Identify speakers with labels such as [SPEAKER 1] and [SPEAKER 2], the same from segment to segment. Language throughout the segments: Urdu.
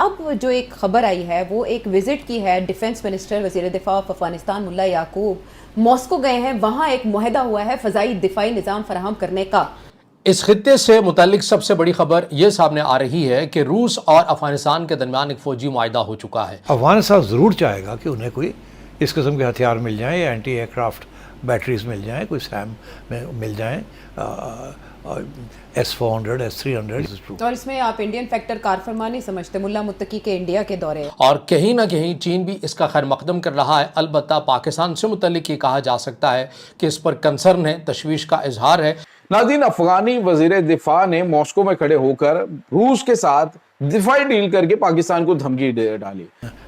[SPEAKER 1] اب جو ایک خبر آئی ہے وہ ایک وزٹ کی ہے ڈیفنس منسٹر وزیر دفاع آف افغانستان ملا یعقوب ماسکو گئے ہیں، وہاں ایک معاہدہ ہوا ہے فضائی دفاعی نظام فراہم کرنے کا۔
[SPEAKER 2] اس خطے سے متعلق سب سے بڑی خبر یہ سامنے آ رہی ہے کہ روس اور افغانستان کے درمیان ایک فوجی معاہدہ ہو چکا ہے۔
[SPEAKER 3] افغانستان ضرور چاہے گا کہ انہیں کوئی اس قسم کے ہتھیار مل جائیں یا اینٹی ایئر کرافٹ بیٹریز مل جائیں، کوئی سیم مل جائیں، S-400 S-300۔
[SPEAKER 1] اور اس میں آپ انڈین فیکٹر کار فرما نہیں سمجھتے؟ ملا متقی کے انڈیا کے دورے
[SPEAKER 2] اور کہیں نہ کہیں چین بھی اس کا خیر مقدم کر رہا ہے۔ البتہ پاکستان سے متعلق یہ کہا جا سکتا ہے کہ اس پر کنسرن ہے، تشویش کا اظہار ہے۔
[SPEAKER 4] ناظرین، افغانی وزیر دفاع نے ماسکو میں کھڑے ہو کر روس کے ساتھ دفاعی ڈیل کر کے پاکستان کو دھمکی ڈالی۔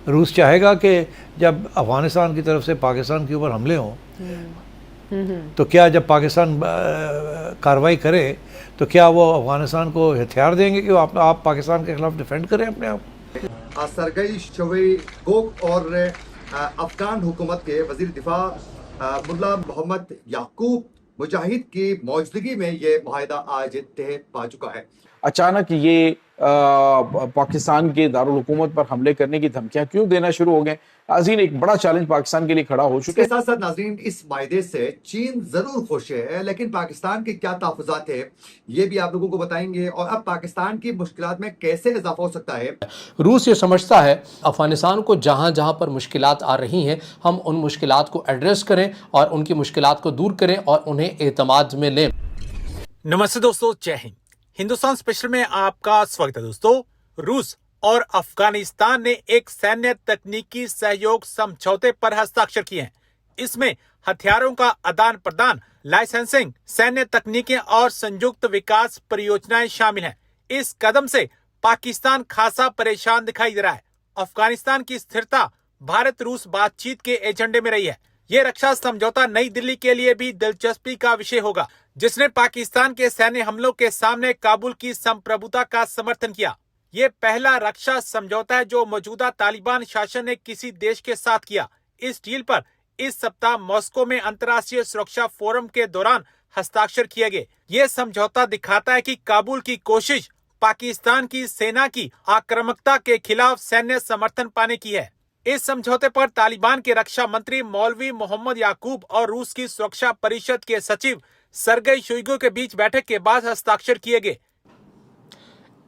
[SPEAKER 3] روس چاہے گا کہ جب افغانستان کی طرف سے پاکستان کے اوپر حملے ہوں تو کیا جب پاکستان کارروائی کرے تو کیا وہ افغانستان کو ہتھیار دیں گے کہ آپ پاکستان کے خلاف ڈیفینڈ کریں اپنے آپ؟
[SPEAKER 5] سرگئی شویگوک اور افغان حکومت کے وزیر دفاع ملا محمد یعقوب مجاہد کی موجودگی میں یہ معاہدہ آج تہ پا چکا ہے۔
[SPEAKER 4] اچانک یہ پاکستان کے دارالحکومت پر حملے کرنے کی دھمکیاں کیوں دینا شروع ہو گئے؟ ناظرین، ایک بڑا چیلنج پاکستان کے لیے کھڑا ہو
[SPEAKER 5] اس
[SPEAKER 4] چکا
[SPEAKER 5] کے ساتھ ساتھ ناظرین، اس معاہدے سے چین ضرور خوش ہے، لیکن پاکستان کے کیا تحفظات ہیں یہ بھی آپ لوگوں کو بتائیں گے، اور اب پاکستان کی مشکلات میں کیسے اضافہ ہو سکتا ہے۔
[SPEAKER 2] روس یہ سمجھتا ہے افغانستان کو جہاں جہاں پر مشکلات آ رہی ہیں ہم ان مشکلات کو ایڈریس کریں اور ان کی مشکلات کو دور کریں اور انہیں اعتماد میں لیں۔
[SPEAKER 6] نمستے دوستو، جے ہند۔ ہندوستان اسپیشل میں آپ کا سواگت ہے دوستو۔ روس اور افغانستان نے ایک سینیہ تکنیکی سہیوگ سمجھوتے پر ہستاکشر کیے ہیں۔ اس میں ہتھیاروں کا آدان پردان، لائسنسنگ، سینیہ تکنیکیں اور سنجکت وکاس پریوجنائیں شامل ہیں۔ اس قدم سے پاکستان خاصا پریشان دکھائی دے رہا ہے۔ افغانستان کی استھرتا بھارت روس بات چیت کے ایجنڈے میں رہی ہے۔ یہ رکشا سمجھوتا نئی دلی کے لیے بھی دلچسپی کا وشے ہوگا، جس نے پاکستان کے سینیہ حملوں کے سامنے کابل کی سمپربھوتا کا سمرتھن کیا۔ یہ پہلا رکشا سمجھوتا ہے جو موجودہ طالبان شاشن نے کسی دیش کے ساتھ کیا۔ اس ڈیل پر اس سپتاہ ماسکو میں انترراشٹریہ سرکشا فورم کے دوران ہستاکشر کیے گئے۔ یہ سمجھوتا دکھاتا ہے کہ کابل کی کوشش پاکستان کی سینا کی آکرمکتا کے خلاف سینیہ سمرتھن پانے کی ہے۔ اس سمجھوتے پر طالبان کے رکشا منتری مولوی محمد یعقوب اور روس کی سرکشا پریشد کے سچیو سرگئی شویگو کے بیچ بیٹھک کے بعد ہستاکشر کیے گئے۔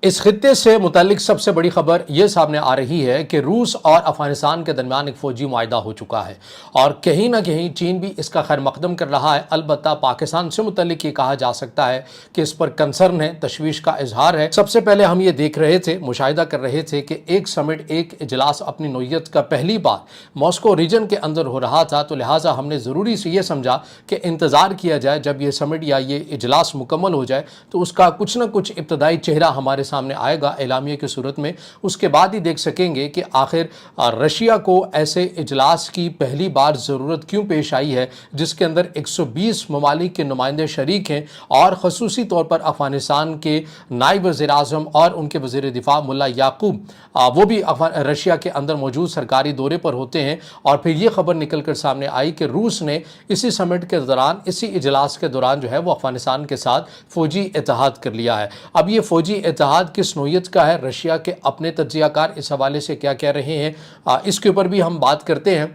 [SPEAKER 2] اس خطے سے متعلق سب سے بڑی خبر یہ سامنے آ رہی ہے کہ روس اور افغانستان کے درمیان ایک فوجی معاہدہ ہو چکا ہے اور کہیں نہ کہیں چین بھی اس کا خیر مقدم کر رہا ہے۔ البتہ پاکستان سے متعلق یہ کہا جا سکتا ہے کہ اس پر کنسرن ہے، تشویش کا اظہار ہے۔ سب سے پہلے ہم یہ دیکھ رہے تھے، مشاہدہ کر رہے تھے کہ ایک سمٹ، ایک اجلاس اپنی نوعیت کا پہلی بار ماسکو ریجن کے اندر ہو رہا تھا، تو لہٰذا ہم نے ضروری سے یہ سمجھا کہ انتظار کیا جائے، جب یہ سمٹ یا یہ اجلاس مکمل ہو جائے تو اس کا کچھ نہ کچھ ابتدائی چہرہ ہمارے سامنے آئے گا اعلامیہ کی صورت میں۔ اس کے بعد ہی دیکھ سکیں گے کہ آخر رشیا کو ایسے اجلاس کی پہلی بار ضرورت کیوں پیش آئی ہے جس کے اندر 120 ممالک کے نمائندے شریک ہیں، اور خصوصی طور پر افغانستان کے نائب وزیر اعظم اور ان کے وزیر دفاع ملا یعقوب وہ بھی رشیا کے اندر موجود سرکاری دورے پر ہوتے ہیں۔ اور پھر یہ خبر نکل کر سامنے آئی کہ روس نے اسی سمٹ کے دوران، اسی اجلاس کے دوران جو ہے وہ افغانستان کے ساتھ فوجی اتحاد کر لیا ہے۔ اب یہ فوجی اتحاد کس نوعیت کا ہے، رشیا کے اپنے تجزیہ کار اس حوالے سے کیا کہہ رہے ہیں، اس کے اوپر بھی ہم بات کرتے ہیں۔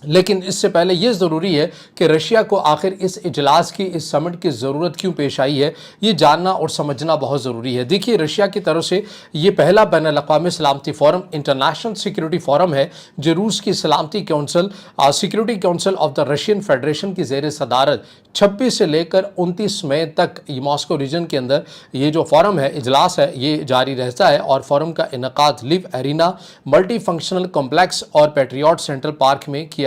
[SPEAKER 2] لیکن اس سے پہلے یہ ضروری ہے کہ رشیا کو آخر اس اجلاس کی، اس سمٹ کی ضرورت کیوں پیش آئی ہے، یہ جاننا اور سمجھنا بہت ضروری ہے۔ دیکھیے، رشیا کی طرف سے یہ پہلا بین الاقوامی سلامتی فورم، انٹرنیشنل سیکیورٹی فورم ہے، جو روس کی سلامتی council, security council of the Russian federation کی زیر صدارت 26 سے لے کر 29 مئی تک یہ ماسکو ریجن کے اندر یہ جو فورم ہے، اجلاس ہے، یہ جاری رہتا ہے۔ اور فورم کا انعقاد لیو ایرینا ملٹی فنکشنل کمپلیکس اور پیٹریوٹ سینٹرل پارک میں کیا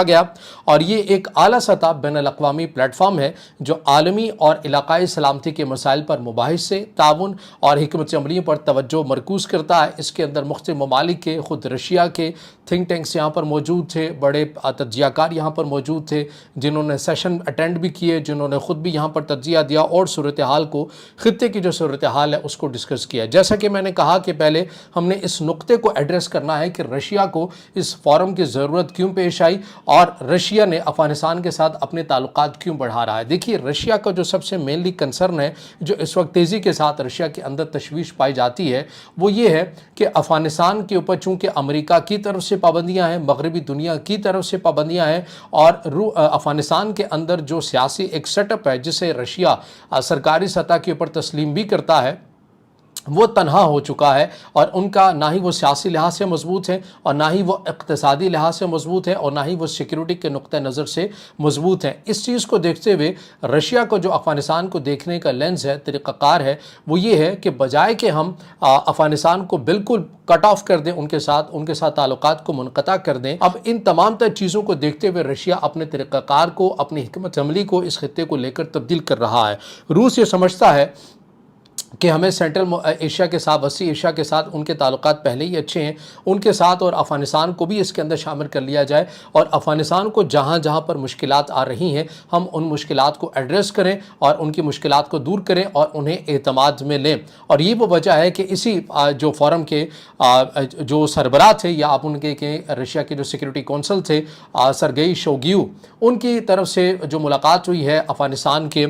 [SPEAKER 2] گیا، اور یہ ایک اعلیٰ سطح بین الاقوامی پلیٹ فارم ہے جو عالمی اور علاقائی سلامتی کے مسائل پر مباحثے، تعاون اور حکمت عملی پر توجہ مرکوز کرتا ہے۔ اس کے اندر مختلف ممالک کے، خود رشیا کے تھنک ٹینکس یہاں پر موجود تھے، بڑے تجزیہ کار یہاں پر موجود تھے جنہوں نے سیشن اٹینڈ بھی کیے، جنہوں نے خود بھی یہاں پر تجزیہ دیا اور صورتحال کو، خطے کی جو صورتحال ہے اس کو ڈسکس کیا۔ جیسا کہ میں نے کہا کہ پہلے ہم نے اس نقطے کو ایڈریس کرنا ہے کہ رشیا کو اس فورم کی ضرورت کیوں پیش پیش آئی اور رشیا نے افغانستان کے ساتھ اپنے تعلقات کیوں بڑھا رہا ہے؟ دیکھیے رشیا کا جو سب سے مینلی کنسرن ہے، جو اس وقت تیزی کے ساتھ رشیا کے اندر تشویش پائی جاتی ہے، وہ یہ ہے کہ افغانستان کے اوپر چونکہ امریکہ کی طرف سے پابندیاں ہیں، مغربی دنیا کی طرف سے پابندیاں ہیں، اور افغانستان کے اندر جو سیاسی ایک سیٹ اپ ہے جسے رشیا سرکاری سطح کے اوپر تسلیم بھی کرتا ہے، وہ تنہا ہو چکا ہے، اور ان کا نہ ہی وہ سیاسی لحاظ سے مضبوط ہے، اور نہ ہی وہ اقتصادی لحاظ سے مضبوط ہے، اور نہ ہی وہ سیکیورٹی کے نقطہ نظر سے مضبوط ہیں۔ اس چیز کو دیکھتے ہوئے رشیا کو جو افغانستان کو دیکھنے کا لینز ہے، طریقہ کار ہے، وہ یہ ہے کہ بجائے کہ ہم افغانستان کو بالکل کٹ آف کر دیں، ان کے ساتھ تعلقات کو منقطع کر دیں، اب ان تمام تر چیزوں کو دیکھتے ہوئے رشیا اپنے طریقہ کار کو، اپنی حکمت عملی کو اس خطے کو لے کر تبدیل کر رہا ہے۔ روس یہ سمجھتا ہے کہ ہمیں سینٹرل ایشیا کے ساتھ، وسطی ایشیا کے ساتھ ان کے تعلقات پہلے ہی اچھے ہیں، ان کے ساتھ اور افغانستان کو بھی اس کے اندر شامل کر لیا جائے، اور افغانستان کو جہاں جہاں پر مشکلات آ رہی ہیں ہم ان مشکلات کو ایڈریس کریں اور ان کی مشکلات کو دور کریں اور انہیں اعتماد میں لیں۔ اور یہ وہ وجہ ہے کہ اسی جو فورم کے جو سربراہ تھے، یا آپ ان کے رشیا کے جو سیکیورٹی کونسل تھے سرگئی شوگیو، ان کی طرف سے جو ملاقات ہوئی ہے افغانستان کے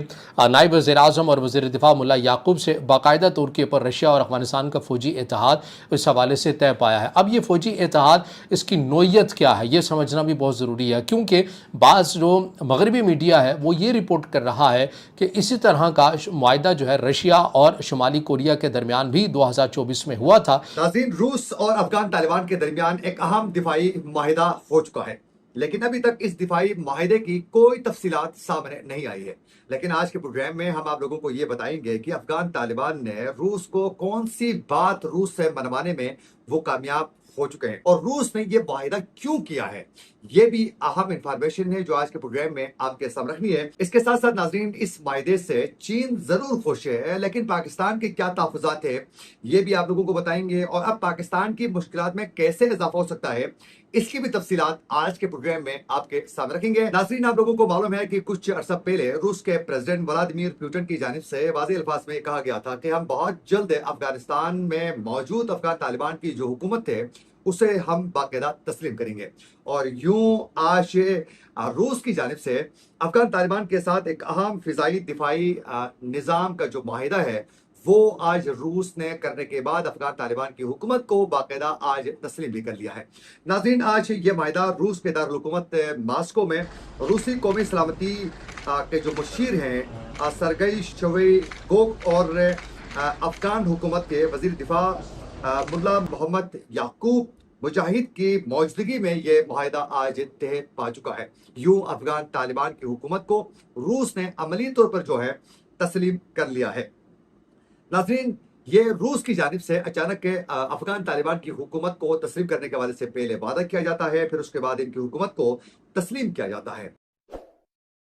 [SPEAKER 2] نائب وزیر اعظم اور وزیر دفاع ملا یعقوب سے، باقاعدہ طور کے اوپر رشیا اور افغانستان کا فوجی اتحاد اس حوالے سے طے پایا ہے۔ اب یہ فوجی اتحاد، اس کی نوعیت کیا ہے، یہ سمجھنا بھی بہت ضروری ہے، کیونکہ بعض جو مغربی میڈیا ہے وہ یہ رپورٹ کر رہا ہے کہ اسی طرح کا معاہدہ جو ہے رشیا اور شمالی کوریا کے درمیان بھی 2024 میں ہوا تھا۔
[SPEAKER 5] ناظرین، روس اور افغان طالبان کے درمیان ایک اہم دفاعی معاہدہ ہو چکا ہے، لیکن ابھی تک اس دفاعی معاہدے کی کوئی تفصیلات سامنے نہیں آئی ہے۔ لیکن آج کے پروگرام میں ہم آپ لوگوں کو یہ بتائیں گے کہ افغان طالبان نے روس کو کون سی بات روس سے منوانے میں وہ کامیاب ہو چکے ہیں، اور روس نے یہ معاہدہ کیوں کیا ہے، یہ بھی اہم انفارمیشن ہے جو آج کے پروگرام میں آپ کے سامنے رکھنی ہے۔ اس کے ساتھ ساتھ ناظرین، اس معاہدے سے چین ضرور خوش ہے، لیکن پاکستان کے کیا تحفظات ہیں یہ بھی آپ لوگوں کو بتائیں گے، اور اب پاکستان کی مشکلات میں کیسے اضافہ ہو سکتا ہے اس کی بھی تفصیلات آج کے پروگرام میں آپ کے سامنے رکھیں گے۔ ناظرین، آپ لوگوں کو معلوم ہے کہ کچھ عرصہ پہلے روس کے پریزیڈنٹ ولادیمیر پوٹن کی جانب سے واضح الفاظ میں کہا گیا تھا کہ ہم بہت جلد افغانستان میں موجود افغان طالبان کی جو حکومت ہے اسے ہم باقاعدہ تسلیم کریں گے، اور یوں آج روس کی جانب سے افغان طالبان کے ساتھ ایک اہم فضائی دفاعی نظام کا جو معاہدہ ہے وہ آج روس نے کرنے کے بعد افغان طالبان کی حکومت کو باقاعدہ آج تسلیم بھی کر لیا ہے۔ ناظرین، آج یہ معاہدہ روس کے دارالحکومت ماسکو میں روسی قومی سلامتی کے جو مشیر ہیں سرگئی شویگو اور افغان حکومت کے وزیر دفاع ملا محمد یعقوب مجاہد کی موجودگی میں یہ معاہدہ آج طے پا چکا ہے۔ یوں افغان طالبان کی حکومت کو روس نے عملی طور پر جو ہے تسلیم کر لیا ہے۔ ناظرین، یہ روس کی جانب سے اچانک افغان طالبان کی حکومت کو تسلیم کرنے کے حوالے سے پہلے وعدہ کیا جاتا ہے، پھر اس کے بعد ان کی حکومت کو تسلیم کیا جاتا ہے۔